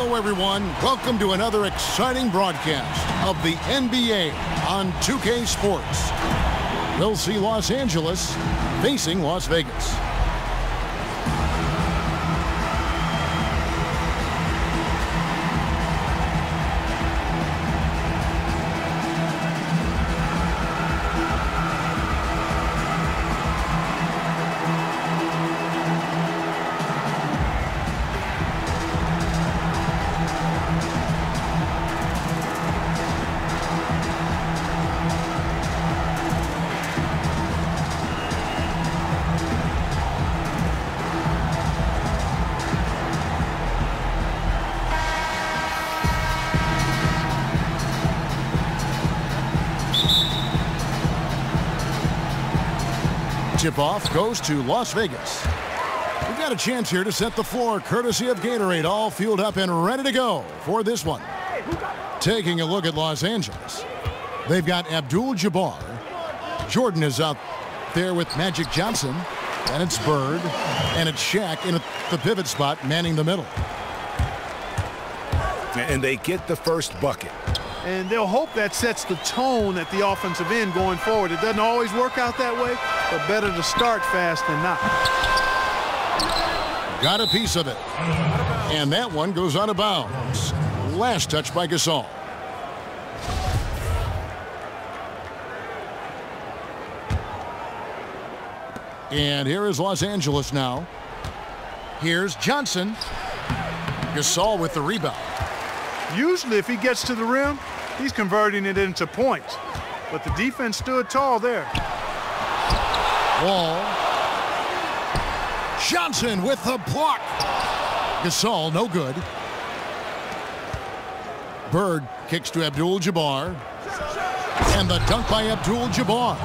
Hello, everyone. Welcome to another exciting broadcast of the NBA on 2K Sports. We'll see Los Angeles facing Las Vegas. Tip-off goes to Las Vegas. We've got a chance here to set the floor, courtesy of Gatorade, all fueled up and ready to go for this one. Taking a look at Los Angeles, they've got Abdul-Jabbar. Jordan is out there with Magic Johnson, and it's Bird, and it's Shaq in the pivot spot, manning the middle. And they get the first bucket. And they'll hope that sets the tone at the offensive end going forward. It doesn't always work out that way, but better to start fast than not. Got a piece of it. And that one goes out of bounds. Last touch by Gasol. And here is Los Angeles now. Here's Johnson. Gasol with the rebound. Usually if he gets to the rim, he's converting it into points. But the defense stood tall there. Wall. Johnson with the block. Gasol, no good. Bird kicks to Abdul-Jabbar. And the dunk by Abdul-Jabbar.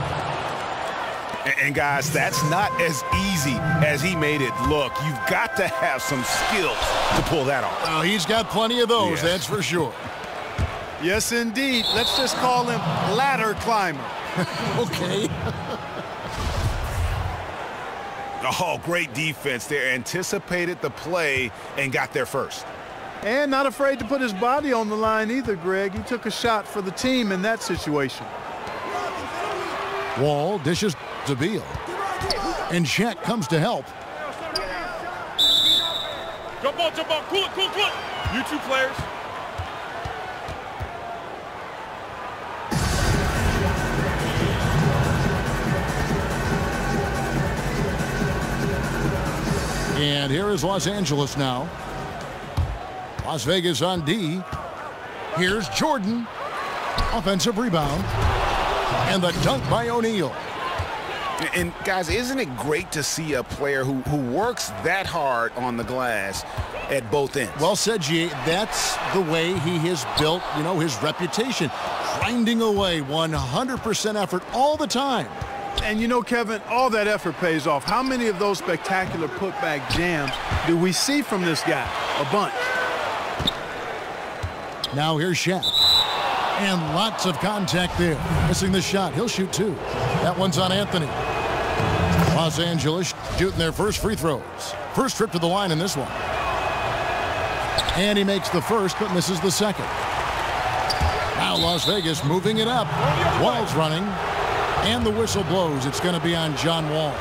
And guys, that's not as easy as he made it look. You've got to have some skills to pull that off. Oh, he's got plenty of those, that's for sure. Yes, indeed. Let's just call him ladder climber. Okay. Oh, great defense there. Anticipated the play and got there first. And not afraid to put his body on the line either, Greg. He took a shot for the team in that situation. Wall dishes to Beal. And Shaq comes to help. Jump on, cool it. You two players. And here is Los Angeles now. Las Vegas on D. Here's Jordan. Offensive rebound. And the dunk by O'Neal. And guys, isn't it great to see a player who works that hard on the glass at both ends? Well said, G. That's the way he has built, his reputation. Grinding away, 100% effort all the time. And Kevin, all that effort pays off. How many of those spectacular putback jams do we see from this guy? A bunch. Now here's Shaq. And lots of contact there. Missing the shot. He'll shoot two. That one's on Anthony. Los Angeles shooting their first free throws. First trip to the line in this one. And he makes the first, but misses the second. Now Las Vegas moving it up. Wall's running. And the whistle blows. It's going to be on John Wall.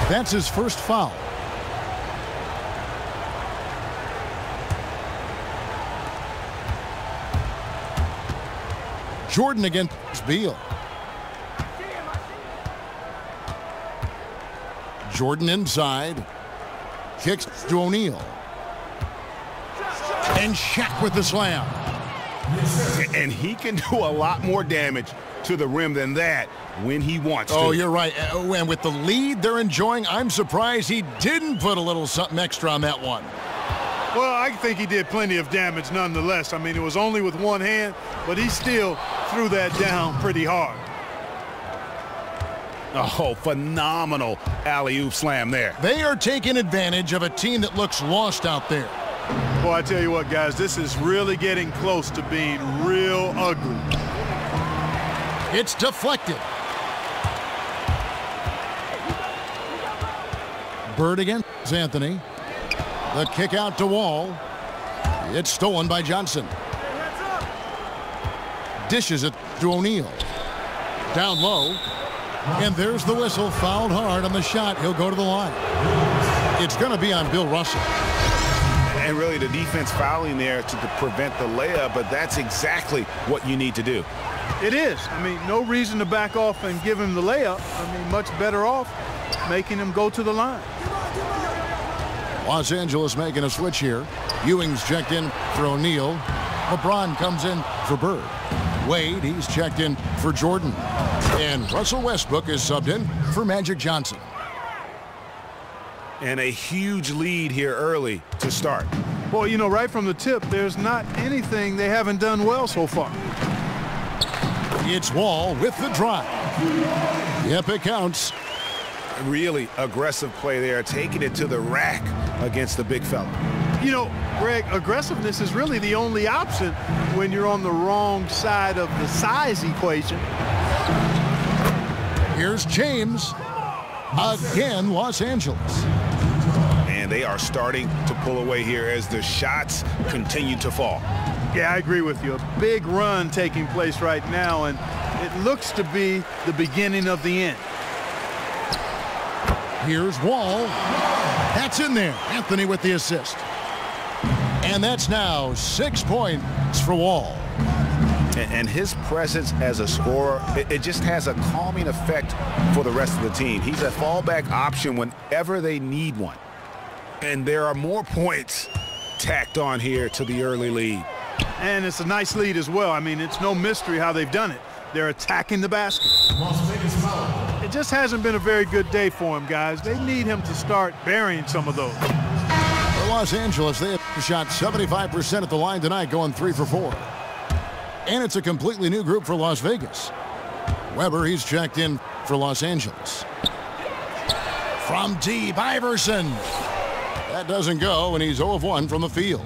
That's his first foul. Jordan against Beal. Jordan inside. Kicks to O'Neal. And Shaq with the slam. And he can do a lot more damage to the rim than that when he wants to. Oh, you're right. And with the lead they're enjoying, I'm surprised he didn't put a little something extra on that one. Well, I think he did plenty of damage nonetheless. I mean, it was only with one hand, but he still threw that down pretty hard. Oh, phenomenal alley-oop slam there. They are taking advantage of a team that looks lost out there. Boy, I tell you what, guys, this is really getting close to being real ugly. It's deflected. Bird against Anthony. The kick out to Wall. It's stolen by Johnson. Dishes it to O'Neal. Down low. And there's the whistle. Fouled hard on the shot. He'll go to the line. It's going to be on Bill Russell. And really the defense fouling there to prevent the layup, but that's exactly what you need to do. It is. I mean, no reason to back off and give him the layup. I mean, much better off making him go to the line. Los Angeles making a switch here. Ewing's checked in for O'Neal. LeBron comes in for Bird. Wade, he's checked in for Jordan. And Russell Westbrook is subbed in for Magic Johnson. And a huge lead here early to start. Boy, you know, right from the tip, there's not anything they haven't done well so far. It's Wall with the drive. Yep, it counts. Really aggressive play there, taking it to the rack against the big fella. You know, Greg, aggressiveness is really the only option when you're on the wrong side of the size equation. Here's James. Again, Los Angeles. And they are starting to pull away here as the shots continue to fall. Yeah, I agree with you. A big run taking place right now, and it looks to be the beginning of the end. Here's Wall. That's in there. Anthony with the assist. And that's now 6 points for Wall. And his presence as a scorer, it just has a calming effect for the rest of the team. He's a fallback option whenever they need one. And there are more points tacked on here to the early lead. And it's a nice lead as well. I mean, it's no mystery how they've done it. They're attacking the basket. It just hasn't been a very good day for him, guys. They need him to start burying some of those. For Los Angeles, they have shot 75% at the line tonight, going 3 for 4. And it's a completely new group for Las Vegas. Weber, he's checked in for Los Angeles. From deep, Iverson. That doesn't go, and he's 0 of 1 from the field.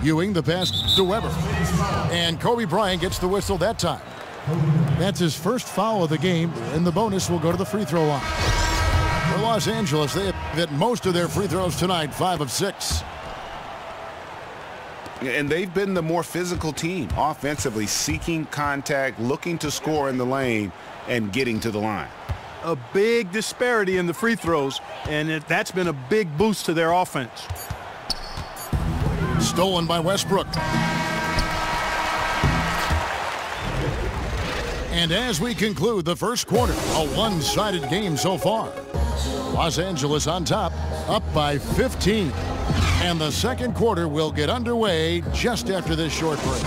Ewing, the pass to Weber. And Kobe Bryant gets the whistle that time. That's his first foul of the game, and the bonus will go to the free throw line. For Los Angeles, they have hit most of their free throws tonight, 5 of 6. And they've been the more physical team, offensively, seeking contact, looking to score in the lane, and getting to the line. A big disparity in the free throws, and that's been a big boost to their offense. Stolen by Westbrook. And as we conclude the first quarter, a one-sided game so far. Los Angeles on top, up by 15. And the second quarter will get underway just after this short break.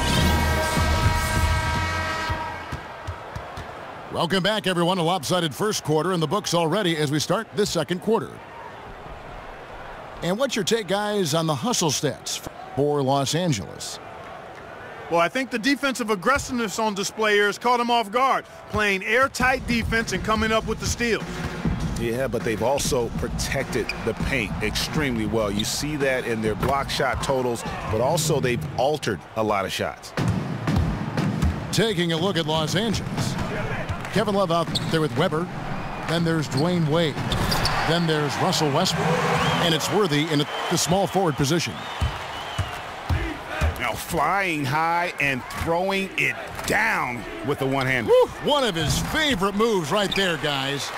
Welcome back, everyone. A lopsided first quarter in the books already as we start this second quarter. And what's your take, guys, on the hustle stats for Los Angeles? Well, I think the defensive aggressiveness on display here has caught them off guard, playing airtight defense and coming up with the steals. Yeah, but they've also protected the paint extremely well. You see that in their block shot totals, but also they've altered a lot of shots. Taking a look at Los Angeles. Kevin Love out there with Weber. Then there's Dwayne Wade. Then there's Russell Westbrook. And it's Worthy in the small forward position. Now flying high and throwing it down with the one-hand. One of his favorite moves right there, guys.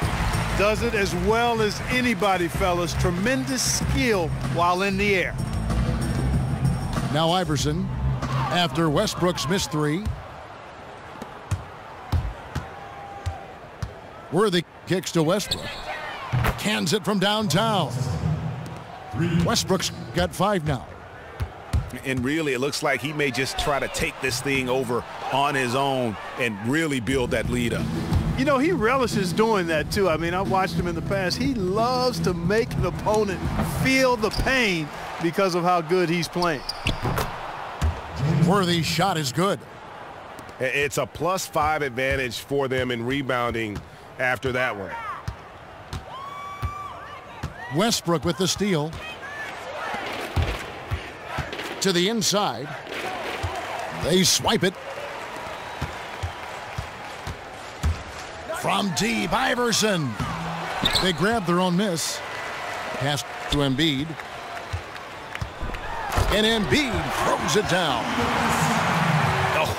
Does it as well as anybody, fellas. Tremendous skill while in the air. Now Iverson, after Westbrook's missed 3. Worthy kicks to Westbrook. Cans it from downtown. Westbrook's got 5 now. And really, it looks like he may just try to take this thing over on his own and really build that lead up. You know, he relishes doing that, too. I mean, I've watched him in the past. He loves to make an opponent feel the pain because of how good he's playing. Worthy's shot is good. It's a +5 advantage for them in rebounding after that one. Westbrook with the steal. To the inside. They swipe it. From deep, Iverson. They grab their own miss. Pass to Embiid. And Embiid throws it down.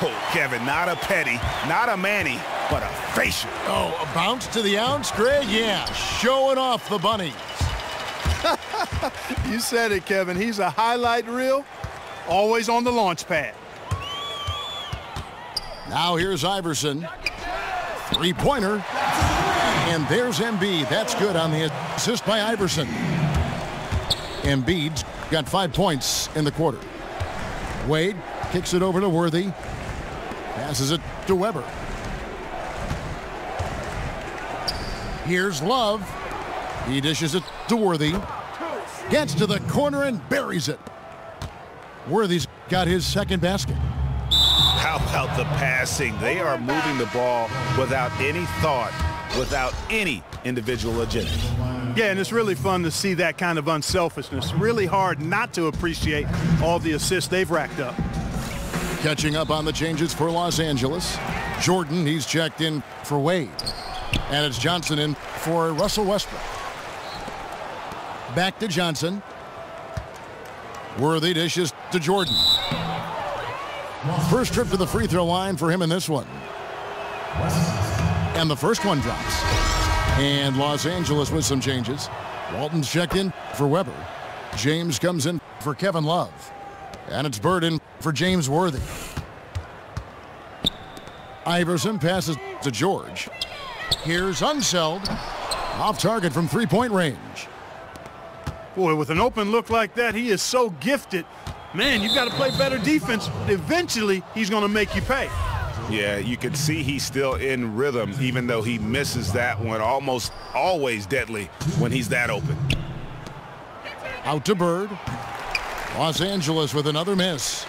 Oh, Kevin, not a petty, not a Manny, but a facial. Oh, a bounce to the ounce, Greg? Yeah, showing off the bunnies. You said it, Kevin. He's a highlight reel, always on the launch pad. Now here's Iverson. Three-pointer. And there's Embiid. That's good on the assist by Iverson. Embiid's got 5 points in the quarter. Wade kicks it over to Worthy. Passes it to Weber. Here's Love. He dishes it to Worthy. Gets to the corner and buries it. Worthy's got his second basket. How about the passing? They are moving the ball without any thought, without any individual agenda. Yeah, and it's really fun to see that kind of unselfishness. Really hard not to appreciate all the assists they've racked up. Catching up on the changes for Los Angeles. Jordan, he's checked in for Wade. And it's Johnson in for Russell Westbrook. Back to Johnson. Worthy dishes to Jordan. First trip to the free throw line for him in this one. And the first one drops. And Los Angeles with some changes. Walton's checked in for Weber. James comes in for Kevin Love. And it's Bird in for James Worthy. Iverson passes to George. Here's Unseld. Off target from three-point range. Boy, with an open look like that, he is so gifted. Man, you've got to play better defense. Eventually, he's going to make you pay. Yeah, you can see he's still in rhythm, even though he misses that one. Almost always deadly when he's that open. Out to Bird. Los Angeles with another miss.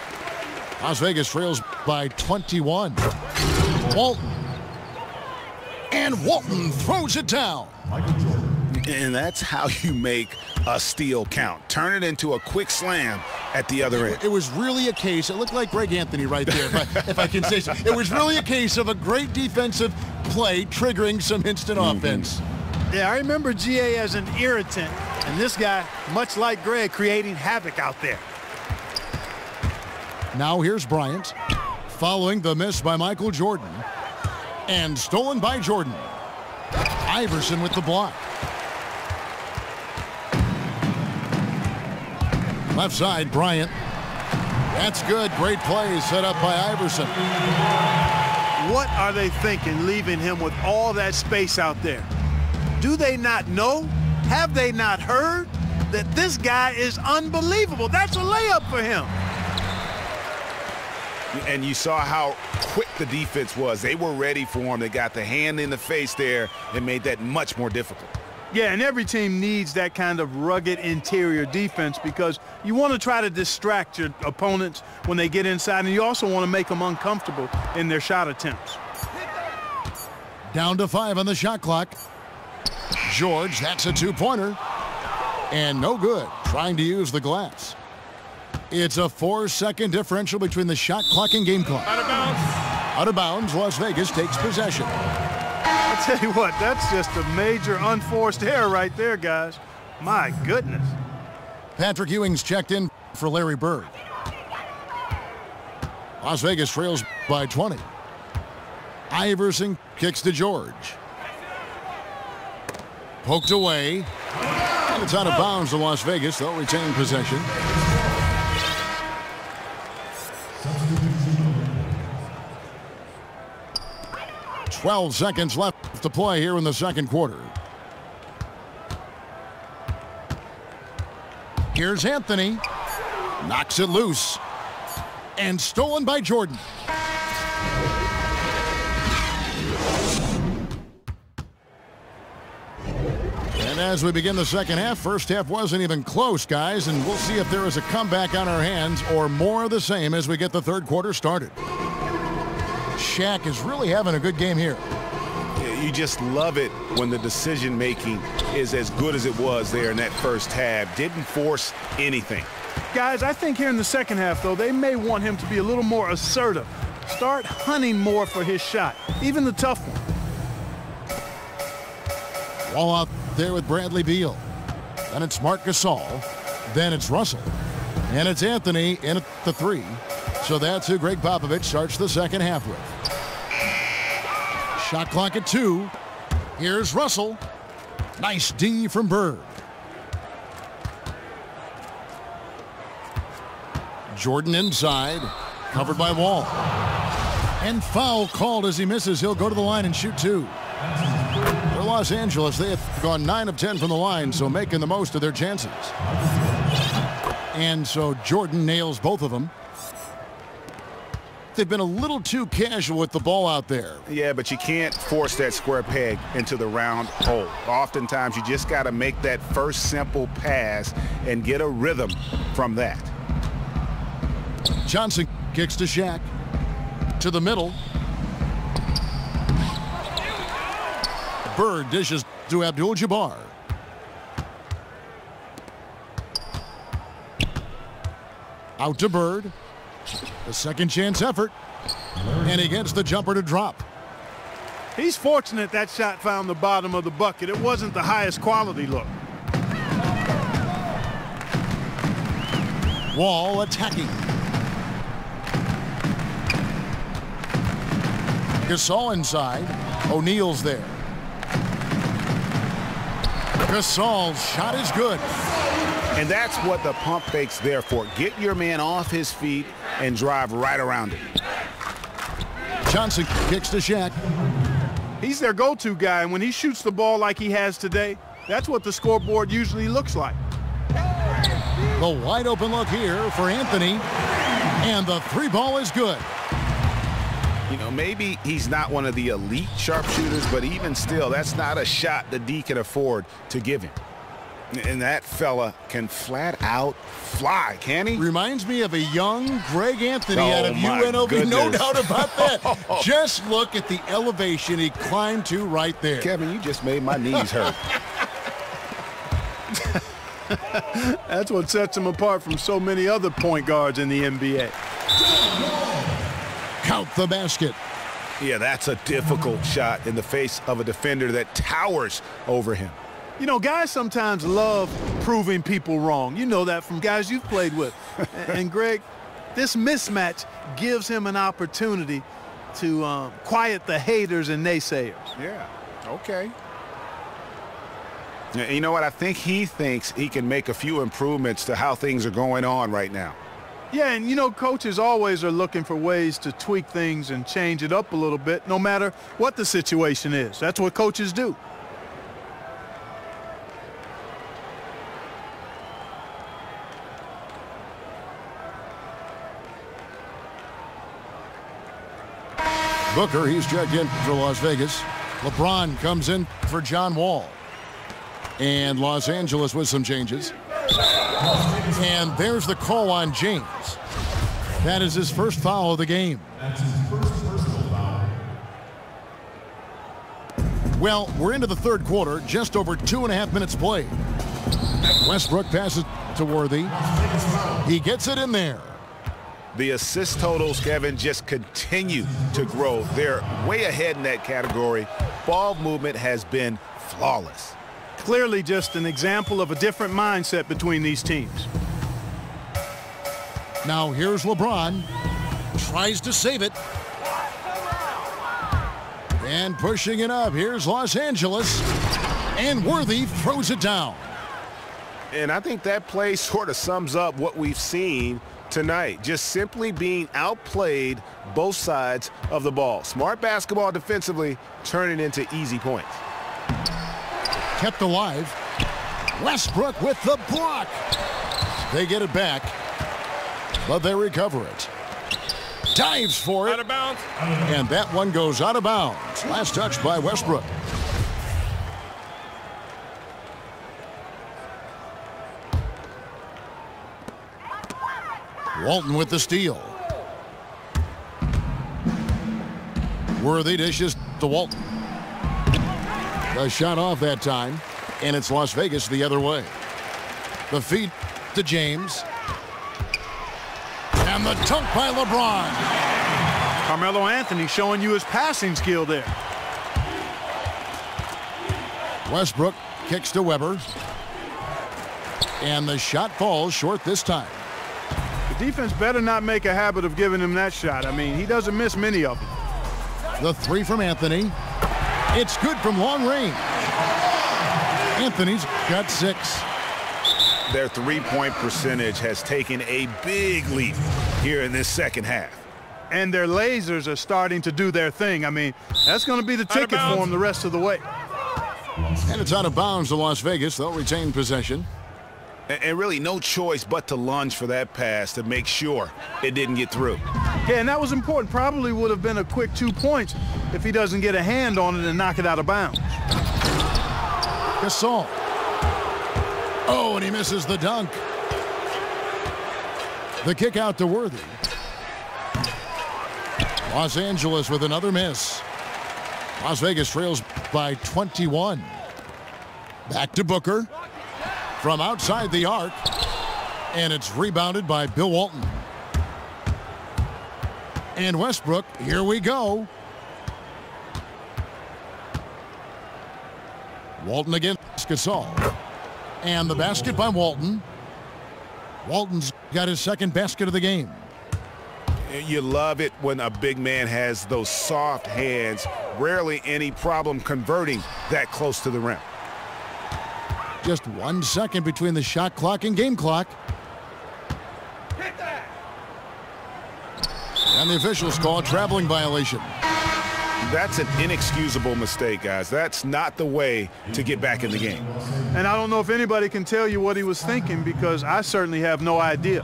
Las Vegas trails by 21. Walton. And Walton throws it down. And that's how you make a steal count. Turn it into a quick slam at the other end. It was really a case, it looked like Greg Anthony right there, if I can say so. It was really a case of a great defensive play triggering some instant offense. Yeah, I remember GA as an irritant, and this guy, much like Greg, creating havoc out there. Now here's Bryant, following the miss by Michael Jordan, and stolen by Jordan. Iverson with the block. Left side, Bryant. That's good. Great play set up by Iverson. What are they thinking, leaving him with all that space out there? Do they not know? Have they not heard that this guy is unbelievable? That's a layup for him. And you saw how quick the defense was. They were ready for him. They got the hand in the face there and made that much more difficult. Yeah, and every team needs that kind of rugged interior defense because you want to try to distract your opponents when they get inside, and you also want to make them uncomfortable in their shot attempts. Down to 5 on the shot clock. George, that's a two-pointer. And no good, trying to use the glass. It's a 4-second differential between the shot clock and game clock. Out of bounds. Out of bounds, Las Vegas takes possession. I tell you what, that's just a major unforced error right there, guys. My goodness. Patrick Ewing's checked in for Larry Bird. Las Vegas trails by 20. Iverson kicks to George. Poked away. And it's out of bounds to Las Vegas. They'll retain possession. Twelve seconds left to play here in the second quarter. Here's Anthony. Knocks it loose. And stolen by Jordan. And as we begin the second half, first half wasn't even close, guys, and we'll see if there is a comeback on our hands or more of the same as we get the third quarter started. Shaq is really having a good game here. You just love it when the decision-making is as good as it was there in that first half. Didn't force anything. Guys, I think here in the second half, though, they may want him to be a little more assertive. Start hunting more for his shot, even the tough one. Wall out there with Bradley Beal. Then it's Marc Gasol. Then it's Russell. And it's Anthony in at the 3. So that's who Greg Popovich starts the second half with. Shot clock at 2. Here's Russell. Nice D from Bird. Jordan inside, covered by Wall. And foul called as he misses. He'll go to the line and shoot 2. For Los Angeles, they have gone 9 of 10 from the line, so making the most of their chances. And so Jordan nails both of them. They've been a little too casual with the ball out there. Yeah, but you can't force that square peg into the round hole. Oftentimes, you just got to make that first simple pass and get a rhythm from that. Johnson kicks to Shaq. To the middle. Bird dishes to Abdul-Jabbar. Out to Bird. A second chance effort. And he gets the jumper to drop. He's fortunate that shot found the bottom of the bucket. It wasn't the highest quality look. Wall attacking. Gasol inside. O'Neal's there. Gasol's shot is good. And that's what the pump fake's there for. Get your man off his feet and drive right around him. Johnson kicks to Shaq. He's their go-to guy, and when he shoots the ball like he has today, that's what the scoreboard usually looks like. The wide open look here for Anthony. And the 3 ball is good. You know, maybe he's not one of the elite sharpshooters, but even still, that's not a shot the D can afford to give him. And that fella can flat out fly, can he? Reminds me of a young Greg Anthony out of UNLV. Goodness. No doubt about that. Just look at the elevation he climbed to right there. Kevin, you just made my knees hurt. That's what sets him apart from so many other point guards in the NBA. Count the basket. Yeah, that's a difficult shot in the face of a defender that towers over him. You know, guys sometimes love proving people wrong. You know that from guys you've played with. And Greg, this mismatch gives him an opportunity to quiet the haters and naysayers. Yeah, okay. You know what? I think he thinks he can make a few improvements to how things are going on right now. Yeah, and you know, coaches always are looking for ways to tweak things and change it up a little bit, no matter what the situation is. That's what coaches do. Booker, he's checked in for Las Vegas. LeBron comes in for John Wall. And Los Angeles with some changes. And there's the call on James. That is his first foul of the game. That's his first personal foul. Well, we're into the third quarter, just over 2.5 minutes played. Westbrook passes to Worthy. He gets it in there. The assist totals, Kevin, just continue to grow. They're way ahead in that category. Ball movement has been flawless. Clearly just an example of a different mindset between these teams. Now here's LeBron. Tries to save it. And pushing it up. Here's Los Angeles. And Worthy throws it down. And I think that play sort of sums up what we've seen tonight. Just simply being outplayed both sides of the ball. Smart basketball defensively, turning into easy points. Kept alive. Westbrook with the block. They get it back, but they recover it. Dives for it. Out of bounds. And that one goes out of bounds. Last touch by Westbrook. Walton with the steal. Worthy dishes to Walton. A shot off that time, and it's Las Vegas the other way. The feed to James. And the dunk by LeBron. Carmelo Anthony showing you his passing skill there. Westbrook kicks to Weber. And the shot falls short this time. The defense better not make a habit of giving him that shot. I mean, he doesn't miss many of them. The three from Anthony. It's good from long range. Anthony's got 6. Their three-point percentage has taken a big leap here in this second half. And their lasers are starting to do their thing. I mean, that's going to be the ticket for them the rest of the way. And it's out of bounds to Las Vegas. They'll retain possession. And really no choice but to lunge for that pass to make sure it didn't get through. Yeah, and that was important. Probably would have been a quick 2 points if he doesn't get a hand on it and knock it out of bounds. Gasol. Oh, and he misses the dunk. The kick out to Worthy. Los Angeles with another miss. Las Vegas trails by 21. Back to Booker. From outside the arc. And it's rebounded by Bill Walton. And Westbrook, here we go. Walton against Gasol. And the basket by Walton. Walton's got his second basket of the game. You love it when a big man has those soft hands. Rarely any problem converting that close to the rim. Just 1 second between the shot clock and game clock. And the officials call a traveling violation. That's an inexcusable mistake, guys. That's not the way to get back in the game. And I don't know if anybody can tell you what he was thinking, because I certainly have no idea.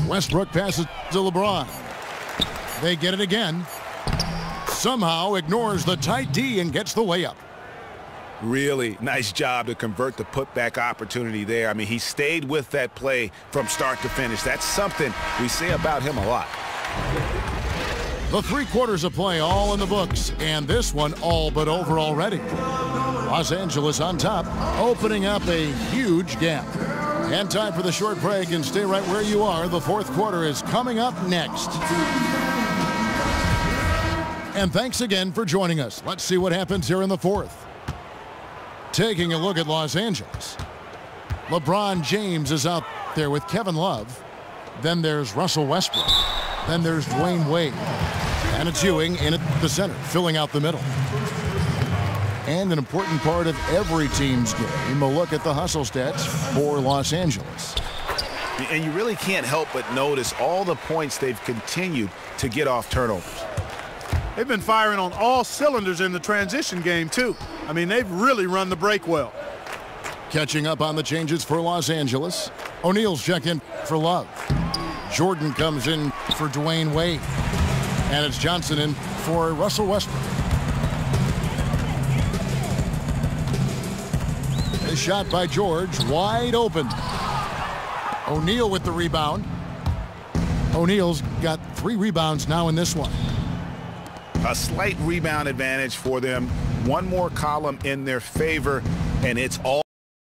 Westbrook passes to LeBron. They get it again. Somehow ignores the tight D and gets the layup. Really nice job to convert the putback opportunity there. I mean, he stayed with that play from start to finish. That's something we say about him a lot. The 3 quarters of play all in the books, and this one all but over already. Los Angeles on top, opening up a huge gap. And time for the short break, and stay right where you are. The 4th quarter is coming up next. And thanks again for joining us. Let's see what happens here in the 4th. Taking a look at Los Angeles. LeBron James is out there with Kevin Love. Then there's Russell Westbrook. Then there's Dwayne Wade. And it's Ewing in at the center, filling out the middle. And an important part of every team's game, a look at the hustle stats for Los Angeles. And you really can't help but notice all the points they've continued to get off turnovers. They've been firing on all cylinders in the transition game, too. I mean, they've really run the break well. Catching up on the changes for Los Angeles. O'Neal's checked in for Love. Jordan comes in for Dwayne Wade. And it's Johnson in for Russell Westbrook. A shot by George, wide open. O'Neal with the rebound. O'Neal's got 3 rebounds now in this one. A slight rebound advantage for them. One more column in their favor, and it's all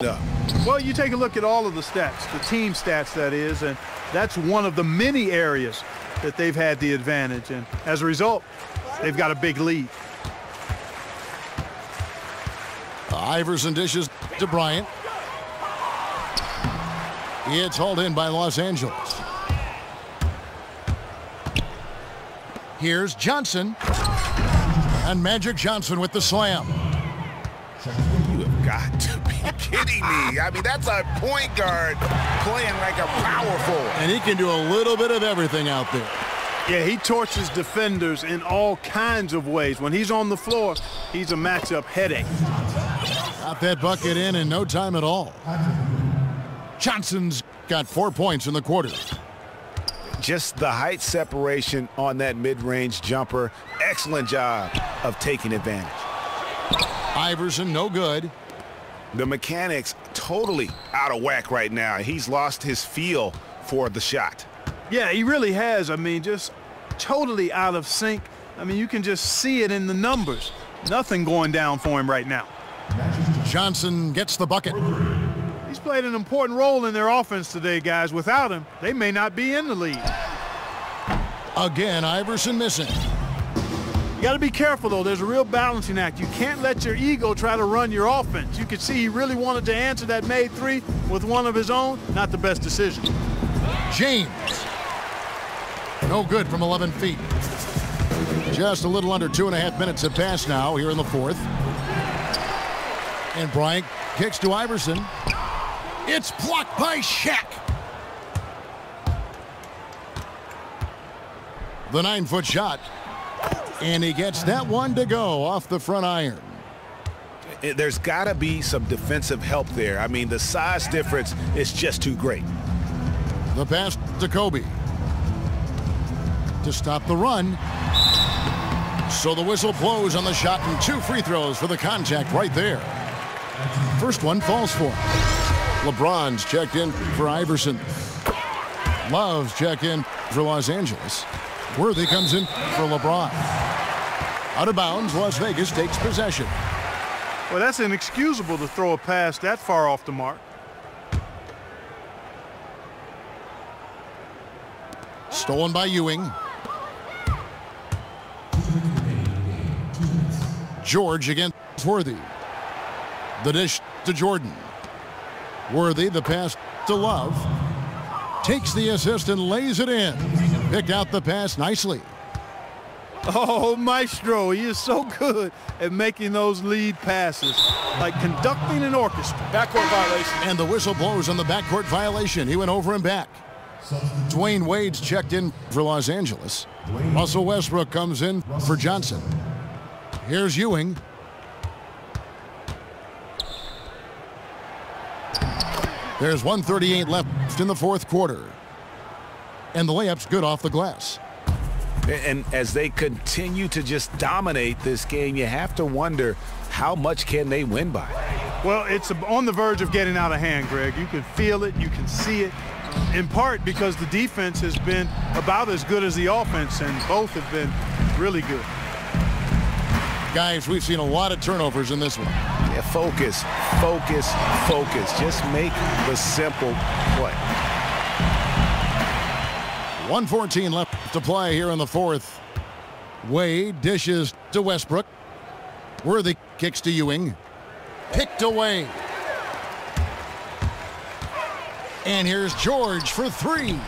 up. Well, you take a look at all of the stats, the team stats, that is, and that's one of the many areas that they've had the advantage. And as a result, they've got a big lead. Iverson dishes to Bryant. It's hauled in by Los Angeles. Here's Johnson. And Magic Johnson with the slam. You have got to be kidding me. I mean, that's a point guard playing like a power forward. And he can do a little bit of everything out there. Yeah, he torches defenders in all kinds of ways. When he's on the floor, he's a matchup headache. Got that bucket in no time at all. Johnson's got 4 points in the quarter. Just the height separation on that mid-range jumper. Excellent job of taking advantage. Iverson, no good. The mechanics totally out of whack right now. He's lost his feel for the shot. Yeah, he really has. I mean, just totally out of sync. I mean, you can just see it in the numbers. Nothing going down for him right now. Johnson gets the bucket. He's played an important role in their offense today, guys. Without him, they may not be in the lead. Again, Iverson missing. You got to be careful, though. There's a real balancing act. You can't let your ego try to run your offense. You could see he really wanted to answer that made 3 with one of his own. Not the best decision. James. No good from 11 feet. Just a little under 2.5 minutes have passed now here in the fourth. And Bryant kicks to Iverson. It's blocked by Shaq. The 9-foot shot. And he gets that one to go off the front iron. There's got to be some defensive help there. I mean, the size difference is just too great. The pass to Kobe. To stop the run. So the whistle blows on the shot and 2 free throws for the contact right there. First one falls for him. LeBron's checked in for Iverson. Love's checked in for Los Angeles. Worthy comes in for LeBron. Out of bounds, Las Vegas takes possession. Well, that's inexcusable to throw a pass that far off the mark. Stolen by Ewing. George against Worthy. The dish to Jordan. Worthy, the pass to Love. Takes the assist and lays it in. Picked out the pass nicely. Oh, Maestro, he is so good at making those lead passes, like conducting an orchestra. Backcourt violation. And the whistle blows on the backcourt violation. He went over and back. Dwayne Wade's checked in for Los Angeles. Russell Westbrook comes in for Johnson. Here's Ewing. There's 1:38 left in the fourth quarter. And the layup's good off the glass. And as they continue to just dominate this game, you have to wonder how much can they win by? Well, it's on the verge of getting out of hand, Greg. You can feel it, you can see it, in part because the defense has been about as good as the offense, and both have been really good. Guys, we've seen a lot of turnovers in this one. Yeah, focus, focus, focus. Just make the simple play. 1:14 left to play here in the fourth. Wade dishes to Westbrook. Worthy kicks to Ewing. Picked away. And here's George for 3.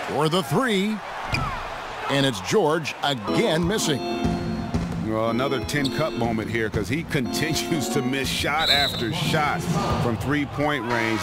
For the 3. And it's George again missing. Well, another tin cup moment here because he continues to miss shot after shot from 3-point range.